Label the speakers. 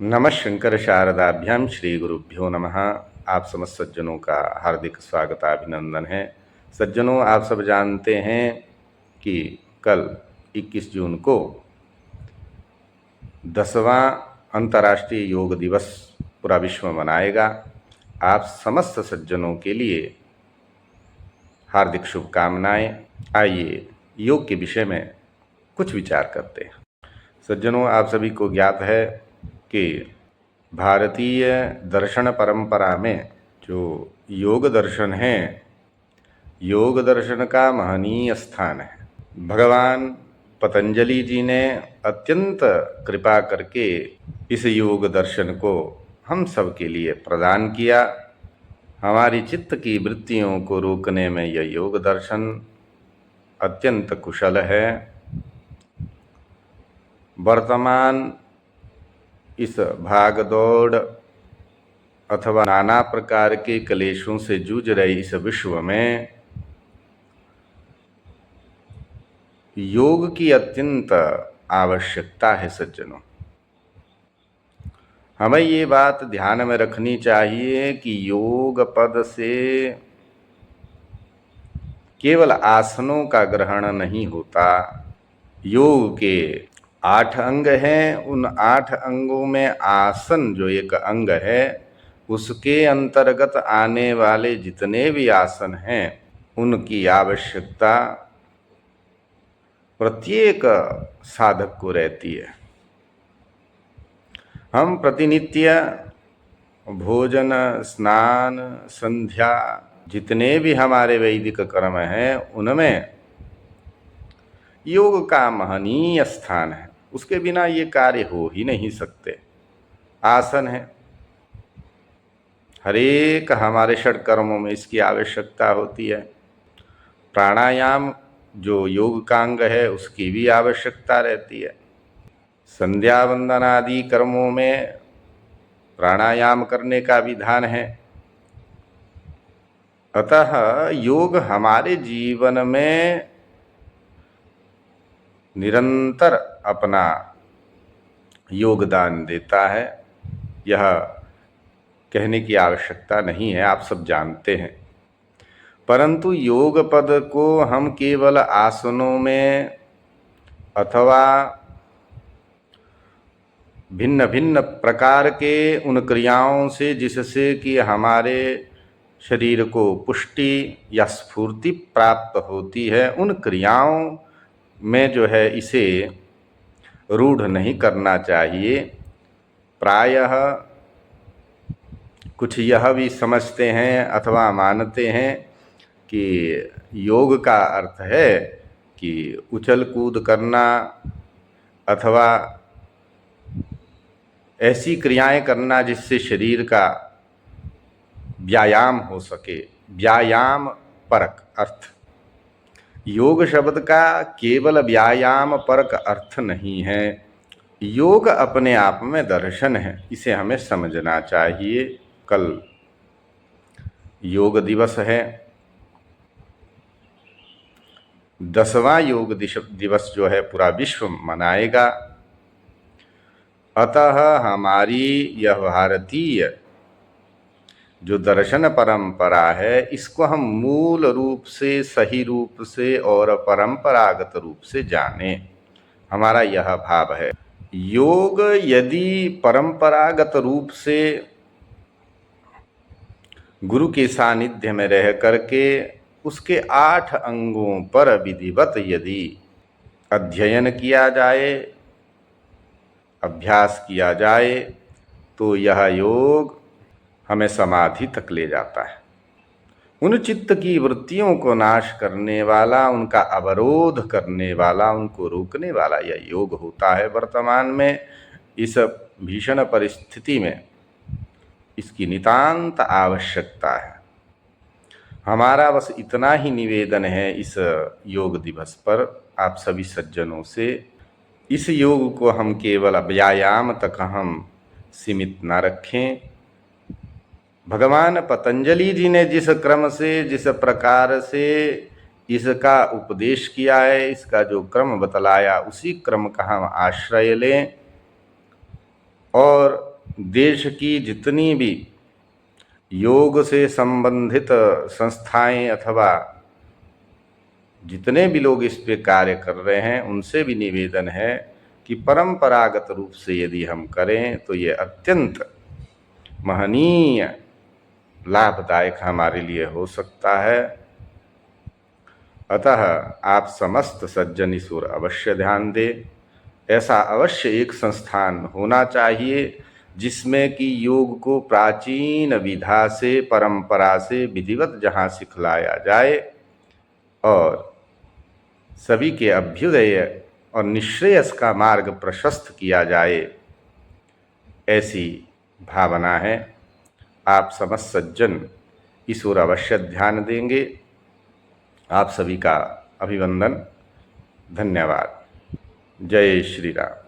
Speaker 1: नमः शंकर शारदाभ्याम श्री गुरुभ्यो नमः। आप समस्त सज्जनों का हार्दिक स्वागत अभिनंदन है। सज्जनों, आप सब जानते हैं कि कल 21 जून को 10वां अंतर्राष्ट्रीय योग दिवस पूरा विश्व मनाएगा। आप समस्त सज्जनों के लिए हार्दिक शुभकामनाएं। आइए योग के विषय में कुछ विचार करते हैं। सज्जनों, आप सभी को ज्ञात है कि भारतीय दर्शन परंपरा में जो योग दर्शन है, योग दर्शन का महनीय स्थान है। भगवान पतंजलि जी ने अत्यंत कृपा करके इस योग दर्शन को हम सब के लिए प्रदान किया। हमारी चित्त की वृत्तियों को रोकने में यह योग दर्शन अत्यंत कुशल है। वर्तमान इस भाग दौड़ अथवा नाना प्रकार के क्लेशों से जूझ रहे इस विश्व में योग की अत्यंत आवश्यकता है। सज्जनों, हमें ये बात ध्यान में रखनी चाहिए कि योग पद से केवल आसनों का ग्रहण नहीं होता। योग के 8 अंग हैं। उन 8 अंगों में आसन जो एक अंग है, उसके अंतर्गत आने वाले जितने भी आसन हैं उनकी आवश्यकता प्रत्येक साधक को रहती है। हम प्रतिनित्य भोजन, स्नान, संध्या, जितने भी हमारे वैदिक कर्म हैं उनमें योग का महनीय स्थान है। उसके बिना ये कार्य हो ही नहीं सकते। आसन है, हरेक हमारे षट कर्मों में इसकी आवश्यकता होती है। प्राणायाम जो योग का अंग है उसकी भी आवश्यकता रहती है। संध्या वंदन आदि कर्मों में प्राणायाम करने का विधान है। अतः योग हमारे जीवन में निरंतर अपना योगदान देता है। यह कहने की आवश्यकता नहीं है, आप सब जानते हैं। परंतु योग पद को हम केवल आसनों में अथवा भिन्न भिन्न प्रकार के उन क्रियाओं से जिससे कि हमारे शरीर को पुष्टि या स्फूर्ति प्राप्त होती है, उन क्रियाओं में जो है इसे रूढ़ नहीं करना चाहिए। प्रायः कुछ यह भी समझते हैं अथवा मानते हैं कि योग का अर्थ है कि उछल कूद करना अथवा ऐसी क्रियाएं करना जिससे शरीर का व्यायाम हो सके। व्यायाम परक अर्थ, योग शब्द का केवल व्यायाम परक अर्थ नहीं है। योग अपने आप में दर्शन है, इसे हमें समझना चाहिए। कल योग दिवस है, 10वां योग दिवस जो है पूरा विश्व मनाएगा। अतः हमारी यह भारतीय जो दर्शन परंपरा है, इसको हम मूल रूप से, सही रूप से और परंपरागत रूप से जाने, हमारा यह भाव है। योग यदि परंपरागत रूप से गुरु के सानिध्य में रह करके उसके 8 अंगों पर विधिवत यदि अध्ययन किया जाए, अभ्यास किया जाए, तो यह योग हमें समाधि तक ले जाता है। उन चित्त की वृत्तियों को नाश करने वाला, उनका अवरोध करने वाला, उनको रोकने वाला यह योग होता है। वर्तमान में इस भीषण परिस्थिति में इसकी नितांत आवश्यकता है। हमारा बस इतना ही निवेदन है इस योग दिवस पर आप सभी सज्जनों से, इस योग को हम केवल व्यायाम तक हम सीमित न रखें। भगवान पतंजलि जी ने जिस क्रम से, जिस प्रकार से इसका उपदेश किया है, इसका जो क्रम बतलाया, उसी क्रम का हम आश्रय लें और देश की जितनी भी योग से संबंधित संस्थाएं अथवा जितने भी लोग इस पे कार्य कर रहे हैं उनसे भी निवेदन है कि परंपरागत रूप से यदि हम करें तो ये अत्यंत महनीय लाभदायक हमारे लिए हो सकता है। अतः आप समस्त सज्जन इस ओर अवश्य ध्यान दें। ऐसा अवश्य एक संस्थान होना चाहिए जिसमें कि योग को प्राचीन विधा से परंपरा से विधिवत जहाँ सिखलाया जाए और सभी के अभ्युदय और निश्रेयस का मार्ग प्रशस्त किया जाए, ऐसी भावना है। आप समस्त सज्जन इस ओर अवश्य ध्यान देंगे। आप सभी का अभिवंदन, धन्यवाद। जय श्री राम।